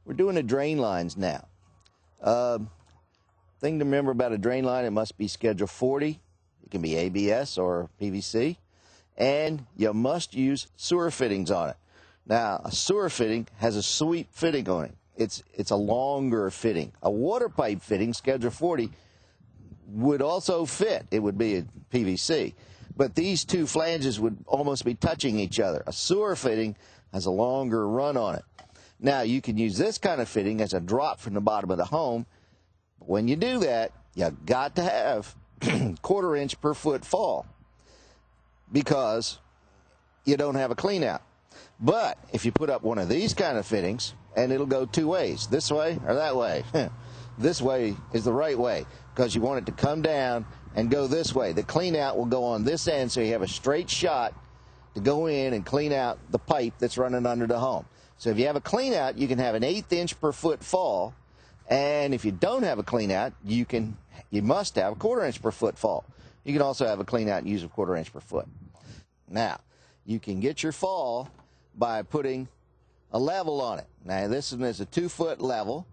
We're doing the drain lines now. Thing to remember about a drain line, it must be Schedule 40. It can be ABS or PVC. And you must use sewer fittings on it. Now, a sewer fitting has a sweep fitting on it. It's a longer fitting. A water pipe fitting, Schedule 40, would also fit. It would be a PVC. But these two flanges would almost be touching each other. A sewer fitting has a longer run on it. Now, you can use this kind of fitting as a drop from the bottom of the home. But when you do that, you got to have 1/4 inch per foot fall because you don't have a clean out. But if you put up one of these kind of fittings, and it'll go two ways, this way or that way. This way is the right way because you want it to come down and go this way. The clean out will go on this end so you have a straight shot to go in and clean out the pipe that's running under the home. So if you have a clean out, you can have an 1/8 inch per foot fall. And if you don't have a clean out, you must have a 1/4 inch per foot fall. You can also have a clean out and use a 1/4 inch per foot. Now, you can get your fall by putting a level on it. Now, this one is a 2-foot level,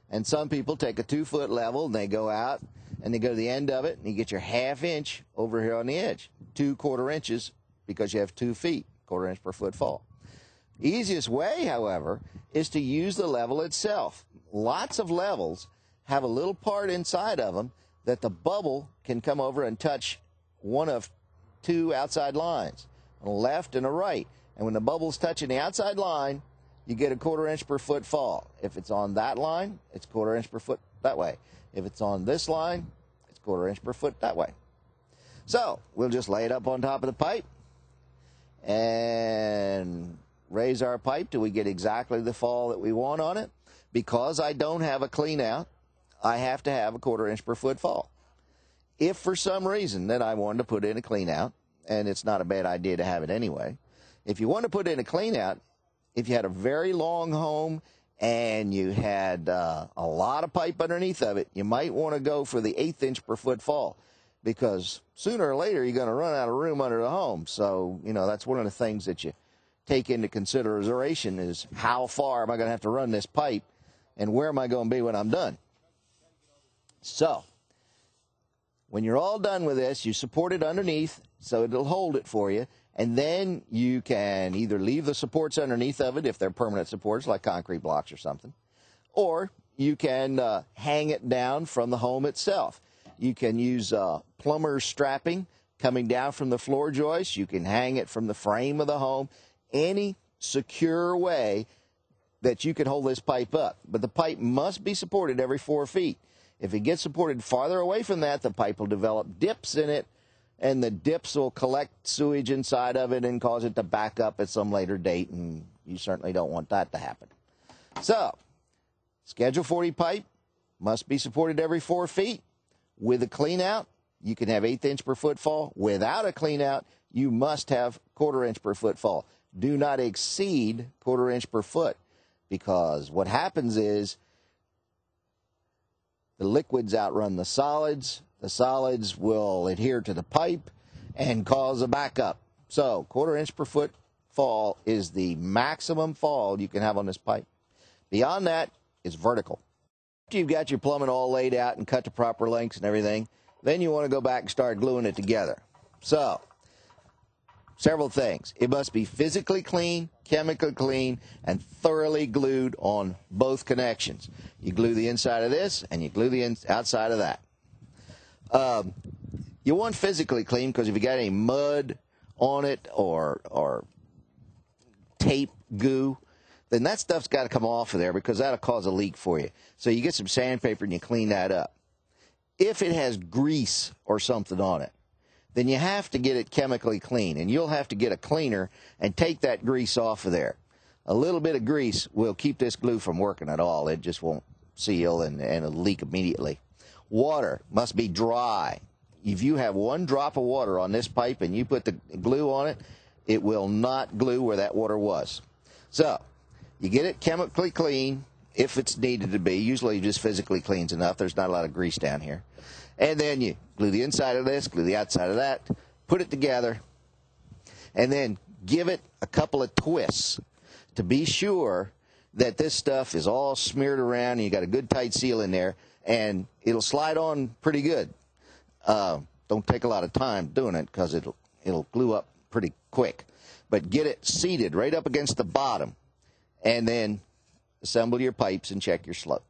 and some people take a 2-foot level and they go out and they go to the end of it and you get your 1/2 inch over here on the edge, 2 1/4 inches because you have 2 feet, 1/4 inch per foot fall. Easiest way, however, is to use the level itself. Lots of levels have a little part inside of them that the bubble can come over and touch one of 2 outside lines, a left and a right. And when the bubble's touching the outside line, you get a 1/4 inch per foot fall. If it's on that line, it's 1/4 inch per foot that way. If it's on this line, it's 1/4 inch per foot that way. So we'll just lay it up on top of the pipe and raise our pipe till we get exactly the fall that we want on it. Because I don't have a clean out, I have to have a 1/4 inch per foot fall. If for some reason that I wanted to put in a clean out, and it's not a bad idea to have it anyway, if you want to put in a clean out, if you had a very long home and you had a lot of pipe underneath of it, you might want to go for the 1/8 inch per foot fall because sooner or later you're going to run out of room under the home. So, that's one of the things that you take into consideration is how far am I going to have to run this pipe and where am I going to be when I'm done. So, when you're all done with this, you support it underneath so it'll hold it for you. And then you can either leave the supports underneath of it if they're permanent supports like concrete blocks or something, or you can hang it down from the home itself. You can use plumber's strapping coming down from the floor joist. You can hang it from the frame of the home. Any secure way that you can hold this pipe up. But the pipe must be supported every 4 feet. If it gets supported farther away from that, the pipe will develop dips in it, and the dips will collect sewage inside of it and cause it to back up at some later date, and you certainly don't want that to happen. So, Schedule 40 pipe must be supported every 4 feet. With a clean out, you can have 1/8 inch per foot fall. Without a clean out, you must have 1/4 inch per foot fall. Do not exceed 1/4 inch per foot, because what happens is the liquids outrun the solids. The solids will adhere to the pipe and cause a backup. So 1/4 inch per foot fall is the maximum fall you can have on this pipe. Beyond that, it's vertical. After you've got your plumbing all laid out and cut to proper lengths and everything, then you want to go back and start gluing it together. So, several things. It must be physically clean, chemically clean, and thoroughly glued on both connections. You glue the inside of this, and you glue the outside of that. You want physically clean because if you got any mud on it or tape, goo, then that stuff's got to come off of there because that'll cause a leak for you. So you get some sandpaper and you clean that up. If it has grease or something on it, then you have to get it chemically clean, and you'll have to get a cleaner and take that grease off of there. A little bit of grease will keep this glue from working at all. It just won't seal and it'll leak immediately. Water must be dry. If you have 1 drop of water on this pipe and you put the glue on it, it will not glue where that water was. So, you get it chemically clean if it's needed to be. Usually just physically cleans enough. There's not a lot of grease down here. And then you glue the inside of this, glue the outside of that, put it together, and then give it a couple of twists to be sure that this stuff is all smeared around and you got a good tight seal in there, and it'll slide on pretty good. Don't take a lot of time doing it because it'll glue up pretty quick. But get it seated right up against the bottom, and then assemble your pipes and check your slope.